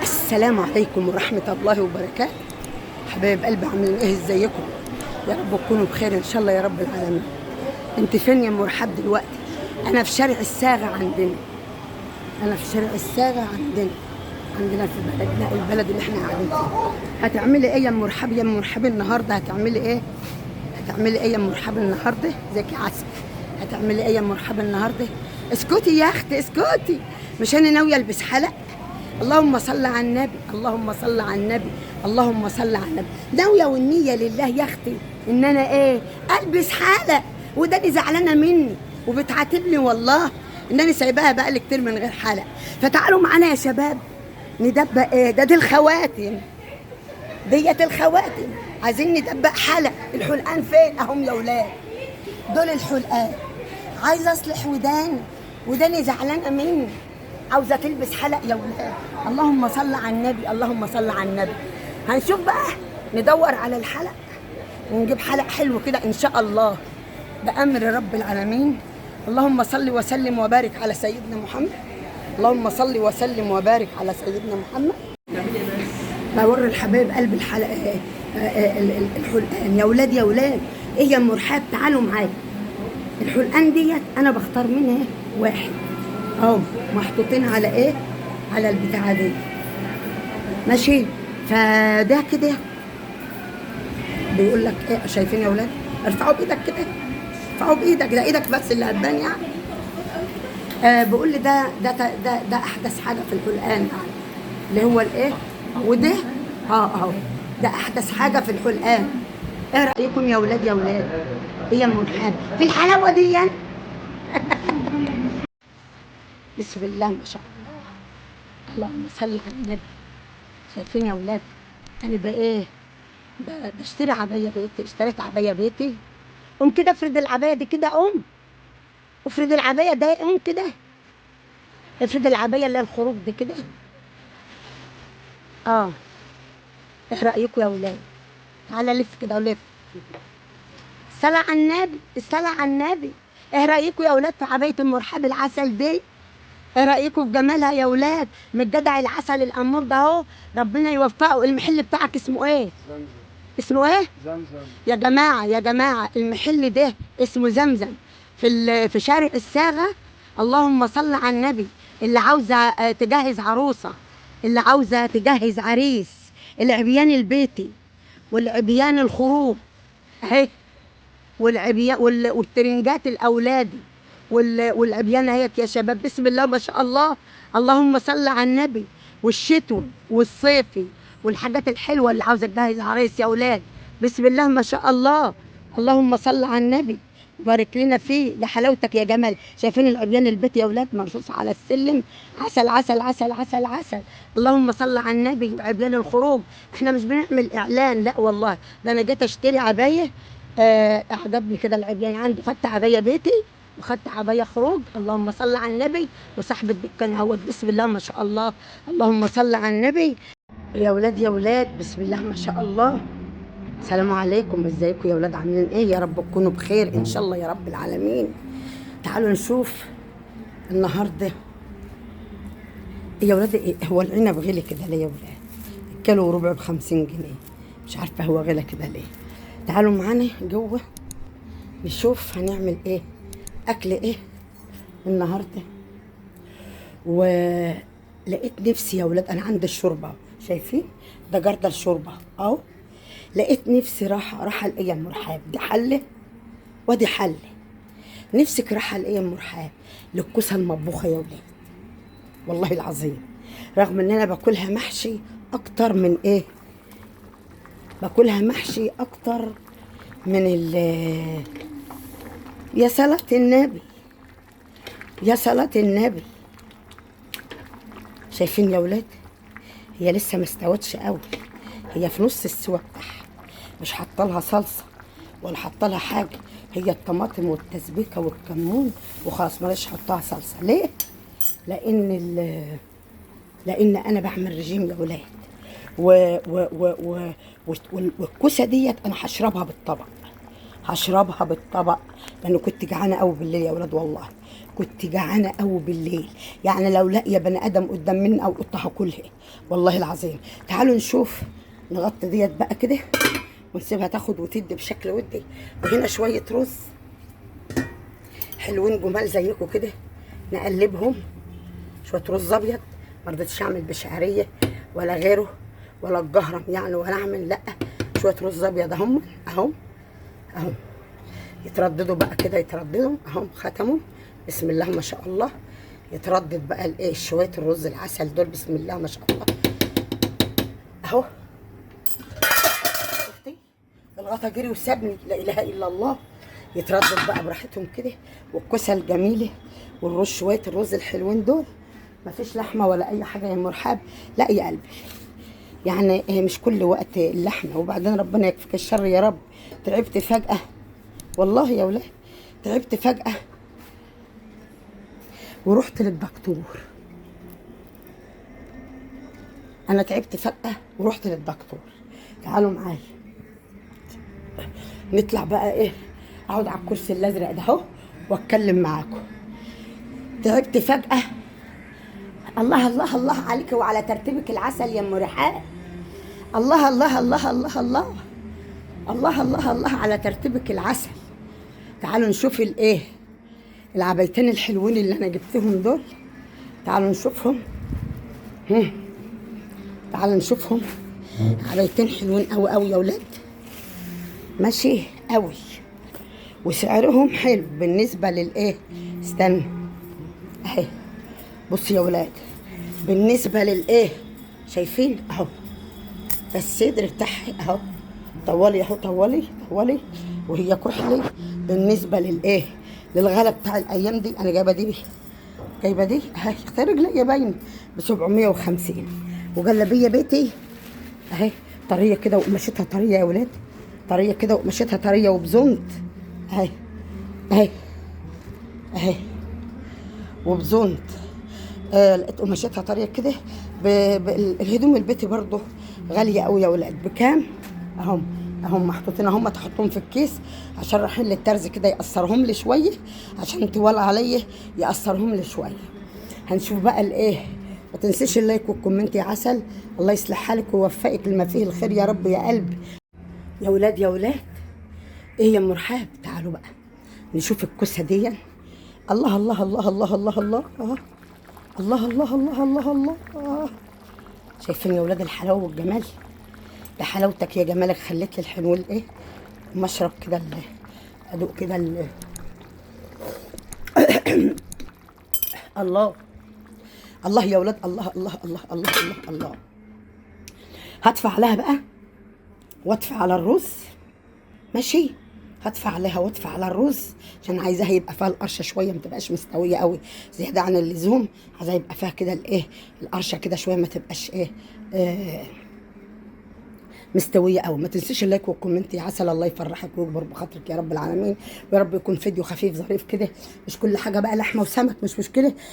السلام عليكم ورحمة الله وبركاته. حبايب قلبي عاملين ايه؟ ازيكم؟ يا رب تكونوا بخير ان شاء الله يا رب العالمين. انت فين يا مرحب دلوقتي؟ انا في شارع الساغة عندنا. عندنا في بلدنا، البلد اللي احنا قاعدين فيه. هتعملي ايه يا مرحب؟ يا مرحب النهارده هتعملي ايه يا مرحب النهارده؟ ازيك يا عسل؟ هتعملي ايه يا مرحب النهارده؟ اسكتي يا اختي اسكتي، مش انا ناويه البس حلق؟ اللهم صل على النبي، اللهم صل على النبي، اللهم صل على النبي. ناويه والنيه لله يا اختي ان انا ايه؟ البس حلق، وداني زعلانه مني وبتعاتبني والله ان انا سايباها بقالي كتير من غير حلق. فتعالوا معانا يا شباب ندبق ايه؟ دي الخواتم، ديت الخواتم. عايزين ندبق حلق. الحلقان فين؟ اهم يا ولاد، دول الحلقان. عايزه اصلح وداني زعلانه مني، عاوزه تلبس حلق يا ولاد. اللهم صل على النبي، اللهم صل على النبي. هنشوف بقى، ندور على الحلق ونجيب حلق حلو كده ان شاء الله بامر رب العالمين. اللهم صل وسلم وبارك على سيدنا محمد. اللهم صل وسلم وبارك على سيدنا محمد. بوري الحبايب قلب الحلق الحلقان يا ولاد يا ولاد. ايه يا مرحب تعالوا معايا. الحلقان ديت انا بختار منها واحد اهو، محطوطين على ايه؟ على البتاعه دي ماشي. فده كده بيقول لك ايه؟ شايفين يا ولاد؟ ارفعوا بايدك كده، ارفعوا بايدك، ده ايدك بس اللي هتبان يعني. بيقول لي ده احدث حاجه في الحلقان يعني، اللي هو الايه؟ وده اهو ده احدث حاجه في الحلقان. ايه رايكم يا ولاد يا ولاد؟ ايه يا مرحب في الحلاوه دي يعني؟ بسم الله ما شاء الله، اللهم صل على النبي. شايفين يا ولاد؟ انا بقى ايه؟ بشتري عبايه بيتي، اشتريت عبايه بيتي. قوم كده افرد العبايه دي كده، قوم افرد العبايه ده، قوم كده افرد العبايه اللي هي الخروج دي كده. ايه رايكم يا ولاد؟ تعالى لف كده ولف. الصلاة على النبي، الصلاة على النبي. ايه رايكم يا ولاد في عبايه المرحب العسل دي؟ ايه رايكم في جمالها يا ولاد؟ من الجدع العسل الامور ده اهو، ربنا يوفقه. المحل بتاعك اسمه ايه؟ زمزم. اسمه ايه؟ زمزم. يا جماعه المحل ده اسمه زمزم، في شارع الساغه. اللهم صل على النبي. اللي عاوزه تجهز عروسه، اللي عاوزه تجهز عريس، العبيان البيتي والعبيان الخروج اهي، والعبيان والترنجات الاولادي والعبيان اهيت يا شباب. بسم الله ما شاء الله، اللهم صل على النبي. والشتوي والصيفي والحاجات الحلوه اللي عاوزه تجهز عريس يا اولاد. بسم الله ما شاء الله، اللهم صل على النبي. بارك لنا فيه لحلاوتك يا جمال. شايفين العبيان البيت يا اولاد مرصوص على السلم؟ عسل عسل عسل عسل عسل. اللهم صل على النبي. وعبيان الخروج، احنا مش بنعمل اعلان لا والله، ده انا جيت اشتري عبايه اعجبني كده العبيان عندي، خدت عبايه بيتي وخدت عبايه خروج. اللهم صل على النبي. وصاحب الدكان اهوت. بسم الله ما شاء الله، اللهم صل على النبي. يا ولاد يا ولاد بسم الله ما شاء الله. السلام عليكم، ازيكم يا ولاد؟ عاملين ايه؟ يا رب تكونوا بخير ان شاء الله يا رب العالمين. تعالوا نشوف النهارده يا ولاد. إيه هو العنب غلي كده ليه يا ولاد؟ الكيلو وربع ب50 جنيه، مش عارفه هو غلى كده ليه. تعالوا معانا جوه نشوف هنعمل ايه، اكل ايه النهارده. ولقيت نفسي يا ولاد، انا عندي الشوربه شايفين؟ ده جردل الشوربه اهو. لقيت نفسي راحه الايه ام مرحاب، دي حله ودي حله. نفسك راحه الايه ام مرحاب للكوسه المطبوخه يا ولاد، والله العظيم. رغم ان انا باكلها محشي اكتر من ايه، باكلها محشي اكتر من يا صلاة النبي، يا صلاة النبي. شايفين يا ولاد؟ هي لسه ما استوتش قوي، هي في نص السوا بتاعها، مش حاطه لها صلصه ولا حاطه لها حاجه. هي الطماطم والتسبيكه والكمون وخلاص، ماليش حطها صلصه. ليه؟ لان انا بعمل رجيم يا ولاد. والكوسه ديت انا هشربها بالطبق، هشربها بالطبق لانه كنت جعانه قوي بالليل يا ولاد والله. كنت جعانه قوي بالليل، يعني لو لاقيه بني ادم قدام مني او قطه هاكلها والله العظيم. تعالوا نشوف، نغطي ديت بقى كده ونسيبها تاخد وتدي بشكل ودي. وهنا شويه رز حلوين جمال زيكم كده، نقلبهم. شويه رز ابيض، ما رضيتش اعمل بشعريه ولا غيره ولا الجهرم يعني ولا اعمل، لا شويه رز ابيض اهم اهم اهم، يترددوا بقى كده، يترددوا اهم، ختموا بسم الله ما شاء الله. يتردد بقى الايه شويه الرز العسل دول بسم الله ما شاء الله اهو. شفتي الغطا جري وسابني، لا اله الا الله. يتردد بقى براحتهم كده، والكوسه الجميله والرز شويه الرز الحلوين دول. مفيش لحمه ولا اي حاجه يا ام رحاب، لا يا قلبي، يعني مش كل وقت اللحمه. وبعدين ربنا يكفيك الشر يا رب. تعبت فجاه والله يا ولاد، تعبت فجاه ورحت للدكتور. انا تعبت فجاه ورحت للدكتور. تعالوا معايا نطلع بقى ايه، اقعد على الكرسي الازرق ده اهو واتكلم معاكم. تعبت فجاه. الله الله الله عليك وعلى ترتيبك العسل يا ام رحاب. الله الله الله الله الله الله الله الله على ترتيبك العسل. تعالوا نشوف الايه العبايتين الحلوين اللي انا جبتهم دول. تعالوا نشوفهم. تعالوا نشوفهم. عبايتين حلوين قوي قوي يا ولاد، ماشي قوي، وسعرهم حلو بالنسبه للايه. استنى اهي، بصوا يا ولاد، بالنسبه للايه شايفين اهو، الصدر بتاعها اهو، طولي اهو، طولي طولي، وهي كحلي. بالنسبه للايه للغلا بتاع الايام دي، انا جايبه دي اهي، اختار رجليا باينه ب 750. وجلابيه بيتي اهي طريه كده وقماشتها طريه يا ولاد، طريه كده وقماشتها طريه وبزنت اهي اهي اهي وبزنت. لقيت قماشتها طريه كده. الهدوم البيتي برضو غاليه قوي يا ولاد. بكام؟ اهم محطوطين اهم، تحطهم في الكيس عشان رايحين للترز كده يقصرهم لي شويه، عشان طوال عليا يقصرهم لي شويه. هنشوف بقى الايه. ما تنسيش اللايك والكومنت يا عسل. الله يصلح حالك ويوفقك لما فيه الخير يا رب يا قلبي. يا ولاد يا ولاد، ايه يا ام رحاب، تعالوا بقى نشوف الكوسه دي. الله الله الله الله الله الله الله الله الله الله الله. شايفين يا ولاد الحلاوه والجمال؟ ده حلاوتك يا جمالك خليت لي الحلو الايه. مشرب كده ادوق كده الله الله يا ولاد، الله الله الله الله الله الله. هدفع عليها بقى وادفع على الرز، ماشي؟ هدفع عليها وادفع على الرز عشان عايزاها يبقى فيها القرشه شويه، ما تبقاش مستويه قوي زياده عن اللزوم. عايزاها يبقى فيها كده الايه القرشه كده شويه، ما تبقاش ايه مستويه قوي. ما تنسيش اللايك والكومنت يا عسل. الله يفرحك ويكبر بخاطرك يا رب العالمين. ويا رب يكون فيديو خفيف ظريف كده، مش كل حاجه بقى لحمه وسمك، مش مشكله،